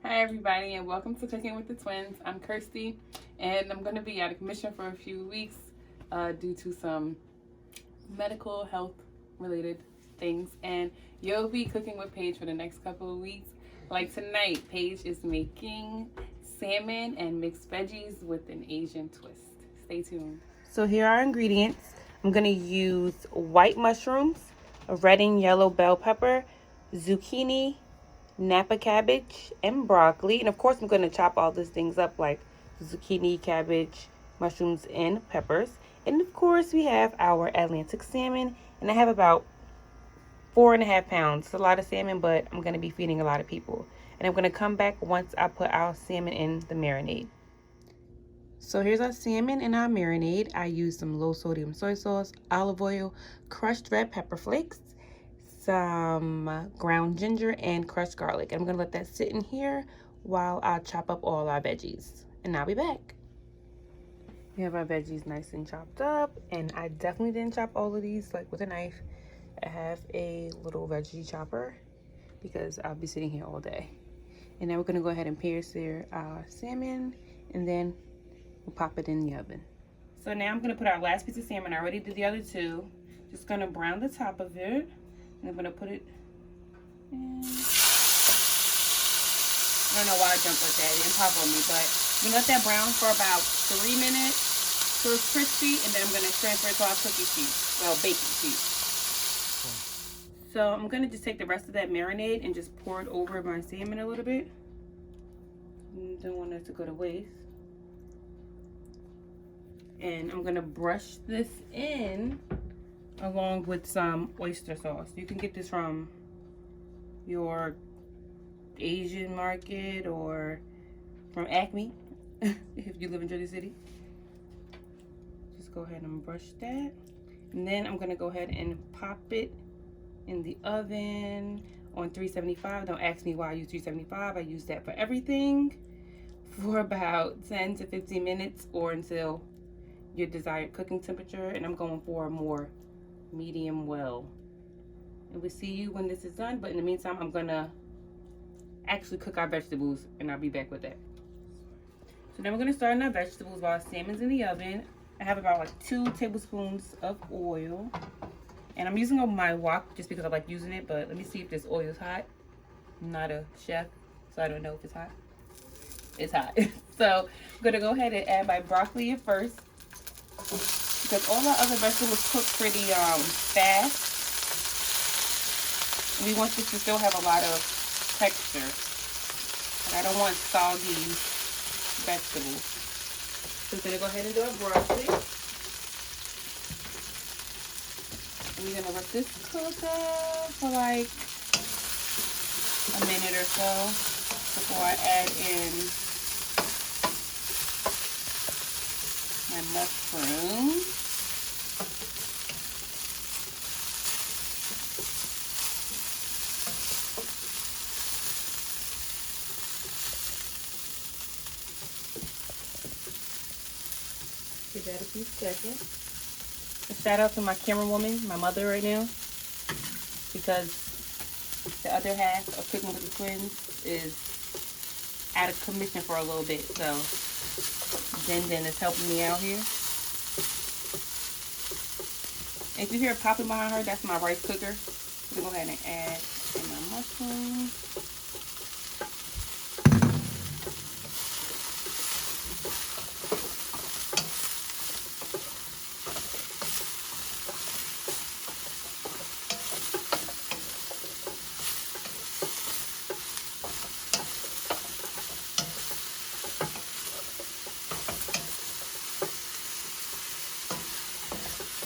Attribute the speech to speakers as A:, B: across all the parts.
A: Hi everybody and welcome to Cooking with the Twins. I'm Kirsty and I'm going to be out of commission for a few weeks due to some medical health related things, and you'll be cooking with Paige for the next couple of weeks. Like tonight, Paige is making salmon and mixed veggies with an Asian twist. Stay tuned. So here are our ingredients. I'm going to use white mushrooms, a red and yellow bell pepper, zucchini, Napa cabbage, and broccoli. And of course, I'm going to chop all these things up like zucchini, cabbage, mushrooms, and peppers. And of course, we have our Atlantic salmon. And I have about 4.5 pounds. It's a lot of salmon, but I'm going to be feeding a lot of people. And I'm going to come back once I put our salmon in the marinade. So here's our salmon in our marinade. I used some low sodium soy sauce, olive oil, crushed red pepper flakes, some ground ginger, and crushed garlic. I'm gonna let that sit in here while I chop up all our veggies, and I'll be back. We have our veggies nice and chopped up, and I definitely didn't chop all of these like with a knife. I have a little veggie chopper because I'll be sitting here all day. And now we're gonna go ahead and sear our salmon, and then we'll pop it in the oven. So now I'm gonna put our last piece of salmon. I already did the other two. Just gonna brown the top of it. And I'm gonna put it in. I don't know why I jumped like that. It didn't pop on me, but I'm gonna let that brown for about 3 minutes so it's crispy, and then I'm gonna transfer it to our cookie sheet, well, baking sheet. So I'm gonna just take the rest of that marinade and just pour it over my salmon a little bit. Don't want it to go to waste. And I'm gonna brush this in along with some oyster sauce. You can get this from your Asian market or from Acme if you live in Jersey City. Just go ahead and brush that. And then I'm gonna go ahead and pop it in the oven on 375. Don't ask me why I use 375. I use that for everything, for about 10 to 15 minutes or until your desired cooking temperature. And I'm going for a more medium well. And we'll see you when this is done, but in the meantime I'm gonna actually cook our vegetables, and I'll be back with that. So then we're gonna start on our vegetables while our salmon's in the oven. I have about like 2 tablespoons of oil, and I'm using my wok just because I like using it, but let me see if this oil is hot. I'm not a chef, so I don't know if it's hot. It's hot. So I'm gonna go ahead and add my broccoli at first, because all our other vegetables cook pretty fast. We want this to still have a lot of texture. And I don't want soggy vegetables. So we're gonna go ahead and do our broccoli. And we're gonna let this cook up for like a minute or so before I add in my mushrooms. Give that a few seconds. A shout out to my camera woman, my mother right now, because the other half of Cooking with the Twins is out of commission for a little bit, so Jen is helping me out here. And if you hear it popping behind her, that's my rice cooker. I'm gonna go ahead and add in my mushrooms.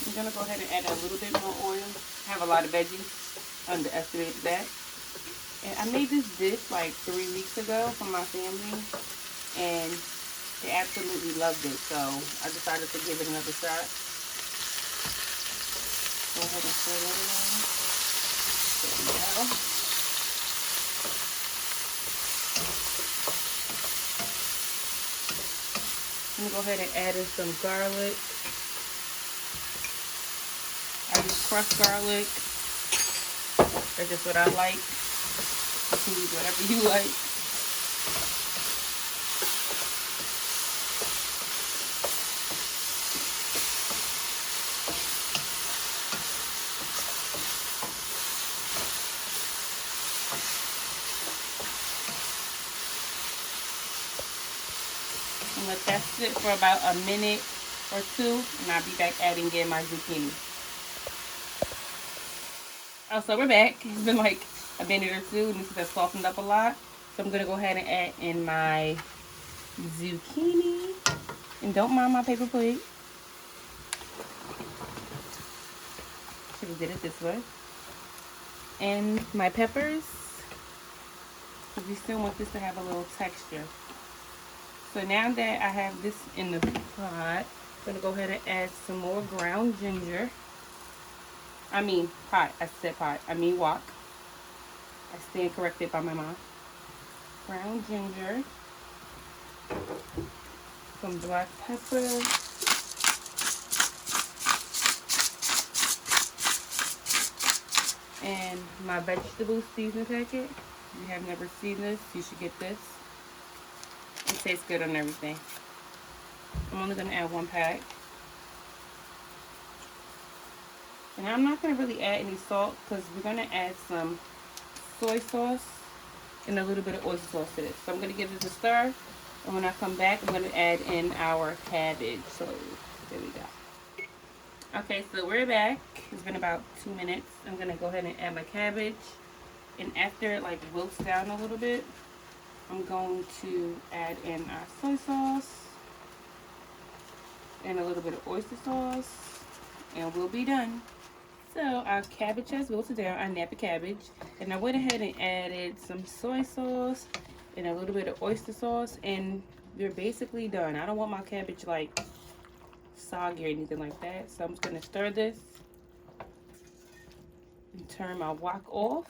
A: I'm gonna go ahead and add a little bit more oil. I have a lot of veggies, underestimated that. And I made this dish like 3 weeks ago for my family, and they absolutely loved it. So I decided to give it another shot. Go ahead and stir that in. There we go. I'm gonna go ahead and add in some garlic. I use crushed garlic. That's just what I like. You can use whatever you like. I'm going to let that sit for about a minute or two, and I'll be back adding in my zucchini. Oh, so we're back. It's been like a minute or two, and this has softened up a lot. So I'm going to go ahead and add in my zucchini. And don't mind my paper plate. Should have did it this way. And my peppers, because we still want this to have a little texture. So now that I have this in the pot, I'm going to go ahead and add some more ground ginger. I mean pot. I said pot. I mean wok. I stand corrected by my mom. Ground ginger. Some black pepper. And my vegetable seasoning packet. If you have never seen this, you should get this. It tastes good on everything. I'm only going to add 1 pack. And I'm not going to really add any salt because we're going to add some soy sauce and a little bit of oyster sauce to this. So I'm going to give this a stir. And when I come back, I'm going to add in our cabbage. So there we go. Okay, so we're back. It's been about 2 minutes. I'm going to go ahead and add my cabbage. And after it like wilts down a little bit, I'm going to add in our soy sauce and a little bit of oyster sauce, and we'll be done. So our cabbage has wilted down, our Napa cabbage, and I went ahead and added some soy sauce and a little bit of oyster sauce, and we're basically done. I don't want my cabbage like soggy or anything like that, so I'm just going to stir this and turn my wok off.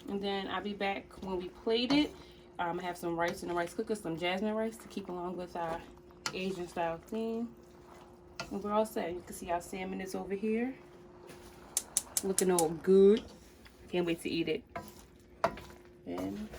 A: And then I'll be back when we plate it. I have some rice in the rice cooker, some jasmine rice to keep along with our Asian style theme. And we're all set. You can see our salmon is over here. Looking all good. Can't wait to eat it. And